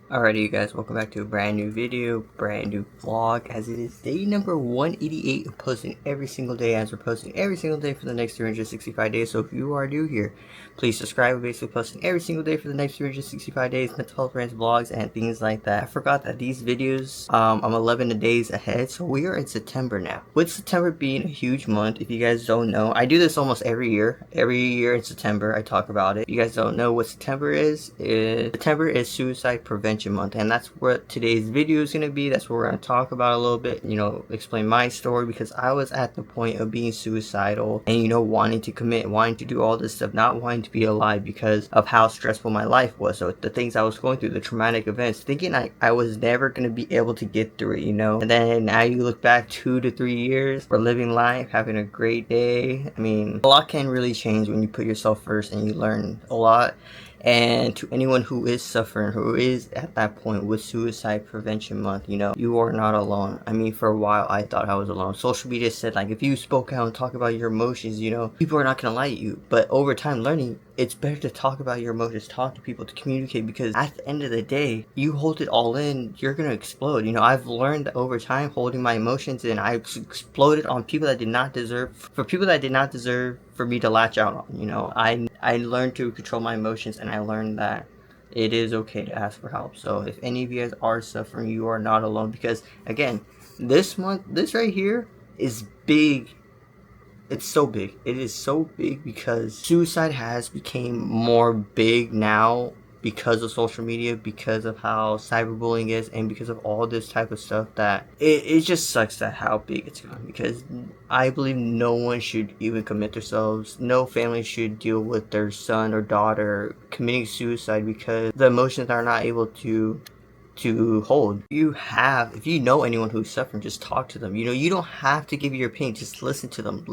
Alrighty, you guys, welcome back to a brand new video, brand new vlog, as it is day number 188 of posting every single day, as we're posting every single day for the next 365 days. So if you are new here, please subscribe. We're basically posting every single day for the next 365 days, mental health rants, vlogs, and things like that. I forgot that these videos, I'm 11 days ahead, so we are in September now. With September being a huge month, if you guys don't know, I do this almost every year. Every year in September, I talk about it. If you guys don't know what September is September is Suicide Prevention Month, and that's what today's video is going to be. That's what we're going to talk about a little bit, explain my story, because I was at the point of being suicidal and wanting to commit, wanting to do all this stuff, not wanting to be alive because of how stressful my life was. So the things I was going through, the traumatic events, thinking I was never going to be able to get through it, and then now you look back 2 to 3 years, we're living life, having a great day. I mean, a lot can really change when you put yourself first and you learn a lot. And to anyone who is suffering, who is at that point with Suicide Prevention Month, you are not alone. I mean, for a while, I thought I was alone. Social media said, like, if you spoke out and talk about your emotions, people are not going to like you. But over time, learning, it's better to talk about your emotions, talk to people, to communicate, because at the end of the day, you hold it all in, you're going to explode. I've learned that over time, holding my emotions in, I exploded on people that did not deserve, for me to latch out on. I learned to control my emotions, and I learned that it is okay to ask for help. So if any of you guys are suffering, you are not alone, because again, this month, this right here is big. It's so big. It is so big because suicide has become more big now because of social media, because of how cyberbullying is, and because of all this type of stuff, that it just sucks at how big it's gone. Because I believe no one should even commit themselves. No family should deal with their son or daughter committing suicide because the emotions are not able to hold. If you know anyone who's suffering, just talk to them. You don't have to give your opinion, just listen to them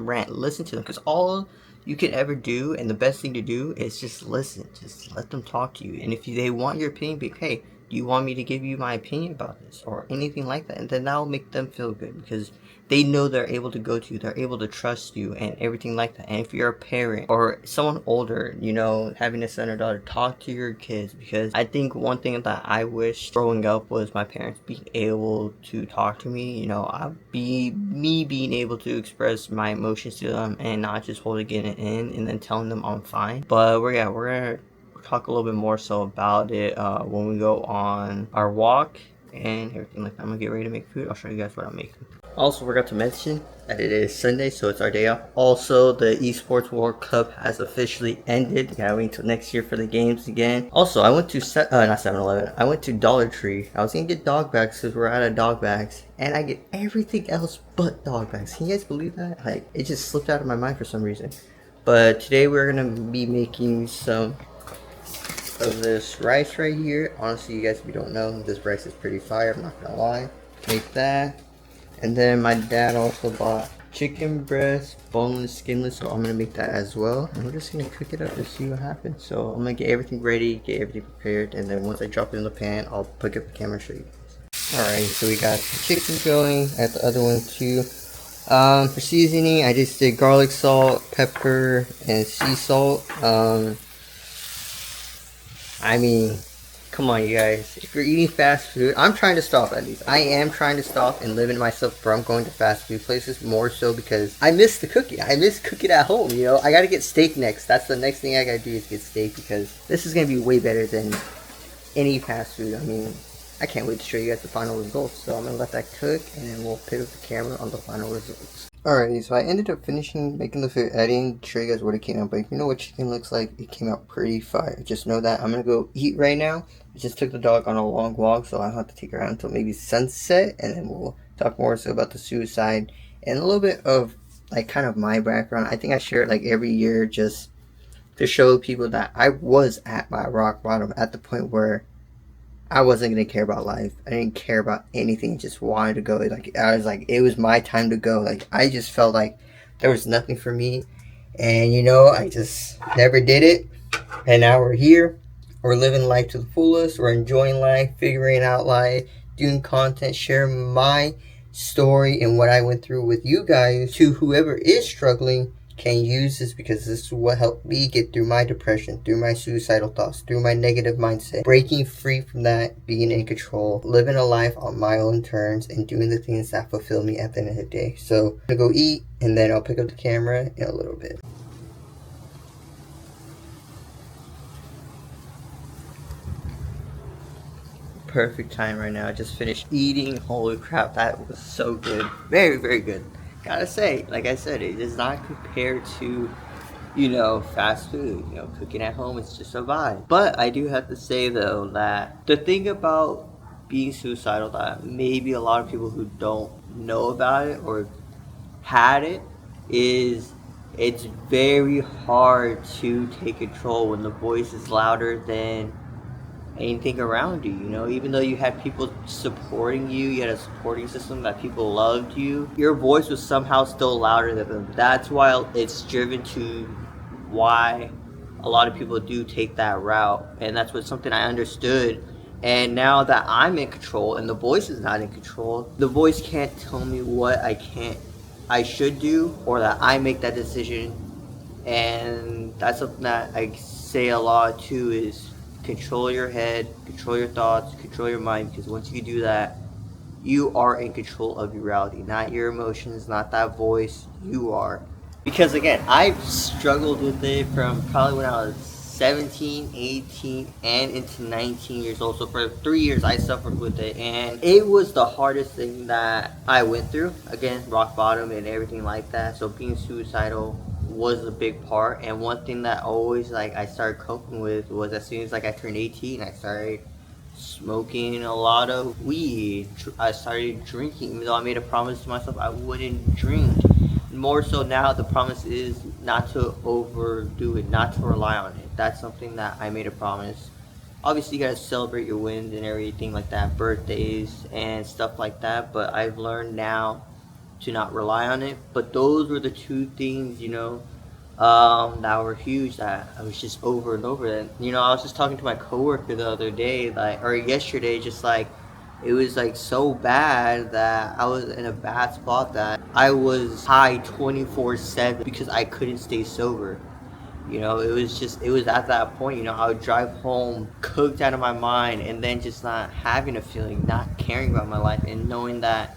rant, listen to them, because all you can ever do, and the best thing to do, is just listen. Just let them talk to you. And if they want your opinion, be, hey, do you want me to give you my opinion about this or anything like that? And then that'll make them feel good, because they know they're able to go to you, they're able to trust you, and everything like that. And if you're a parent or someone older, having a son or daughter, talk to your kids, because I think one thing that I wish growing up was my parents being able to talk to me. Being able to express my emotions to them and not just holding it in and then telling them I'm fine. But we're gonna talk a little bit more so about it when we go on our walk and everything like that. I'm gonna get ready to make food. I'll show you guys what I'm making. Also, forgot to mention that it is Sunday, so it's our day off. Also, the Esports World Cup has officially ended. Gotta wait until next year for the games again. Also, I went to not 7-Eleven. I went to Dollar Tree. I was gonna get dog bags because we're out of dog bags, and I get everything else but dog bags. Can you guys believe that? Like, it just slipped out of my mind for some reason. But today we're gonna be making some of this rice right here. Honestly, you guys, if you don't know, this rice is pretty fire, I'm not gonna lie. Make that. And then my dad also bought chicken breast, boneless, skinless, so I'm gonna make that as well. And we're just gonna cook it up and see what happens. So I'm gonna get everything ready, get everything prepared, and then once I drop it in the pan, I'll pick up the camera and show you guys. Alright, so we got the chicken going. I have the other one too. For seasoning, I just did garlic salt, pepper, and sea salt. I mean, come on, you guys. If you're eating fast food, I'm trying to stop at least. I am trying to stop and limit myself from going to fast food places, more so because I miss the cooking. I miss cooking at home, I gotta get steak next. That's the next thing I gotta do, is get steak, because this is gonna be way better than any fast food. I mean, I can't wait to show you guys the final results. So I'm gonna let that cook, and then we'll pick up the camera on the final results. Alrighty, so I ended up finishing making the food. I didn't show you guys what it came out, but if you know what chicken looks like, it came out pretty fire. Just know that. I'm gonna go eat right now. I just took the dog on a long walk, so I'll have to take her out until maybe sunset, and then we'll talk more so about the suicide and a little bit of like kind of my background. I think I share it like every year just to show people that I was at my rock bottom, at the point where I wasn't gonna care about life. I didn't care about anything. Just wanted to go. Like, I was like, it was my time to go. Like, I just felt like there was nothing for me, and I just never did it. And now we're here. We're living life to the fullest. We're enjoying life, figuring out life, doing content, sharing my story and what I went through with you guys, to whoever is struggling can use this because this is what helped me get through my depression, through my suicidal thoughts, through my negative mindset. Breaking free from that, being in control, living a life on my own terms, and doing the things that fulfill me at the end of the day. So I'm gonna go eat, and then I'll pick up the camera in a little bit. Perfect time right now. I just finished eating. Holy crap, that was so good. Very, very good. Gotta say, like I said, it does not compare to, fast food. Cooking at home is just a vibe. But I do have to say though that the thing about being suicidal that maybe a lot of people who don't know about it or had it is it's very hard to take control when the voice is louder than anything around you. Even though you had people supporting you, you had a supporting system that people loved you, your voice was somehow still louder than them. That's why it's driven to why a lot of people do take that route, and that's what something I understood. And now that I'm in control and the voice is not in control, the voice can't tell me what I should do, or that I make that decision. And that's something that I say a lot too, is control your head, control your thoughts, control your mind, because once you do that, you are in control of your reality, not your emotions, not that voice. You are. Because again, I've struggled with it from probably when I was 17, 18, and into 19 years old. So for 3 years, I suffered with it, and it was the hardest thing that I went through. Again, rock bottom and everything like that. So being suicidal was a big part, and one thing that always I started coping with was, as soon as I turned 18, I started smoking a lot of weed. I started drinking, even though I made a promise to myself I wouldn't drink. More so now, the promise is not to overdo it, not to rely on it. That's something that I made a promise. Obviously, you gotta celebrate your wins and everything like that, birthdays and stuff like that, but I've learned now to not rely on it. But those were the two things, that were huge, that I was just over and over. And I was just talking to my coworker the other day, or yesterday, just it was so bad that I was in a bad spot that I was high 24/7 because I couldn't stay sober. It was at that point, I would drive home cooked out of my mind, and then just not having a feeling, not caring about my life, and knowing that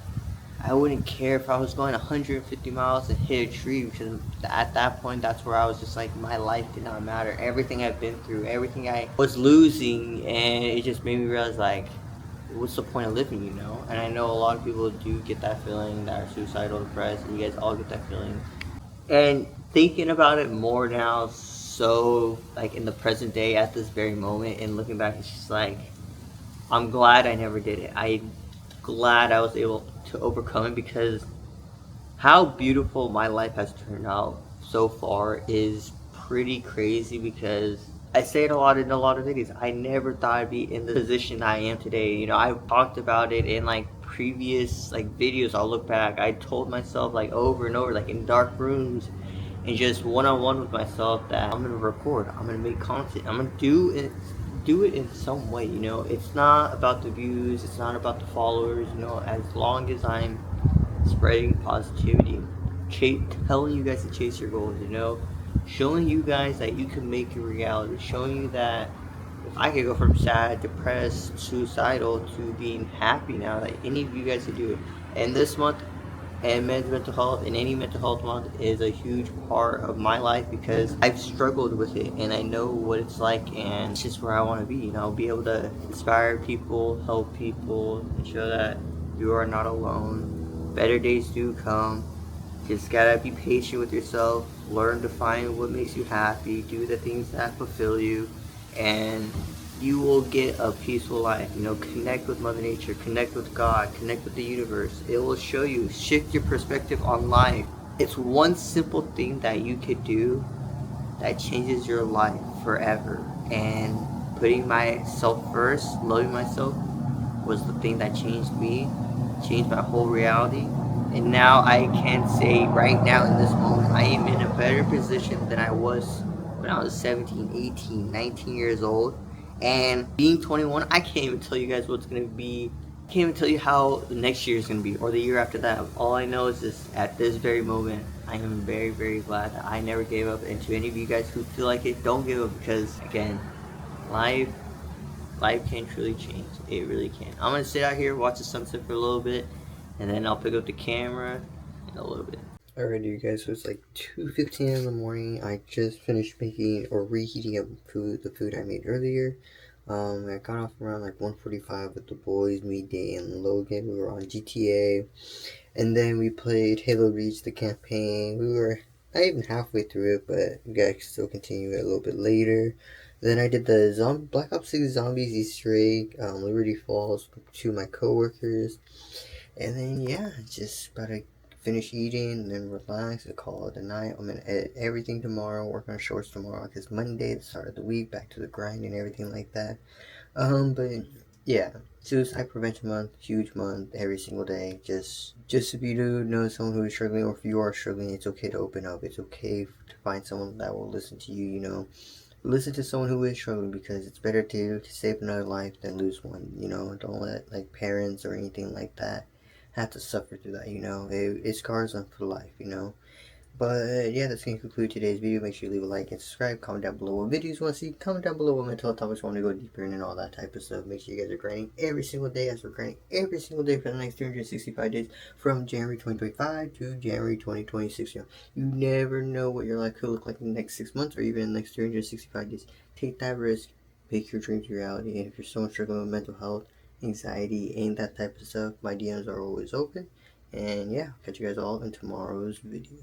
I wouldn't care if I was going 150 miles and hit a tree, because at that point, that's where I was just my life did not matter. Everything I've been through, everything I was losing, and it just made me realize, what's the point of living, And I know a lot of people do get that feeling, that are suicidal, depressed, and you guys all get that feeling. And thinking about it more now, so, in the present day, at this very moment, and looking back, it's just I'm glad I never did it. I'm glad I was able to overcome it, because how beautiful my life has turned out so far is pretty crazy. Because I say it a lot in a lot of videos, I never thought I'd be in the position I am today. I've talked about it in previous videos. I'll look back, I told myself over and over, in dark rooms and just one-on-one with myself, that I'm gonna record, I'm gonna make content, I'm gonna do it in some way. It's not about the views, it's not about the followers. As long as I'm spreading positivity, telling you guys to chase your goals, showing you guys that you can make your reality, showing you that if I could go from sad, depressed, suicidal to being happy now, that any of you guys could do it. And this month, and men's mental health, and any mental health month, is a huge part of my life, because I've struggled with it and I know what it's like, and it's just where I want to be. Be able to inspire people, help people, and show that you are not alone. Better days do come. Just gotta be patient with yourself, learn to find what makes you happy, do the things that fulfill you, and you will get a peaceful life. Connect with Mother Nature, connect with God, connect with the universe. It will show you, shift your perspective on life. It's one simple thing that you could do that changes your life forever. And putting myself first, loving myself, was the thing that changed me, changed my whole reality. And now I can say, right now in this moment, I am in a better position than I was when I was 17, 18, 19 years old. And being 21, I can't even tell you guys what's going to be. I can't even tell you how the next year is going to be, or the year after that. All I know is this: at this very moment, I am very, very glad that I never gave up. And to any of you guys who feel like it, don't give up, because again, life can truly change. It really can. I'm gonna sit out here, watch the sunset for a little bit, and then I'll pick up the camera in a little bit. Alright, you guys, so it's like 2:15 in the morning. I just finished making or reheating up the food I made earlier. I got off around like 1:45 with the boys, me, Day, and Logan. We were on GTA, and then we played Halo Reach, the campaign. We were not even halfway through it, but we got to still continue it a little bit later. Then I did the Black Ops 6 Zombies Easter egg, Liberty Falls, to my coworkers. And then, yeah, just about to finish eating and then relax and call it a night. I'm going to edit everything tomorrow, work on shorts tomorrow, because Monday, the start of the week, back to the grind and everything like that. But yeah, Suicide Prevention Month, huge month, every single day. Just if you do know someone who is struggling, or if you are struggling, it's okay to open up. It's okay to find someone that will listen to you, you know. Listen to someone who is struggling, because it's better to save another life than lose one, you know. Don't let like parents or anything like that have to suffer through that, you know. It scars them for life, you know. But yeah, that's going to conclude today's video. Make sure you leave a like and subscribe. Comment down below what videos you want to see. Comment down below what mental health topics you want to go deeper in and all that type of stuff. Make sure you guys are grinding every single day, as we're grinding every single day for the next 365 days from January 2025 to January 2026. You never know what your life could look like in the next 6 months or even in the next 365 days. Take that risk. Make your dreams reality. And if you're someone struggling with mental health, anxiety, and that type of stuff, my DMs are always open. And yeah, catch you guys all in tomorrow's video.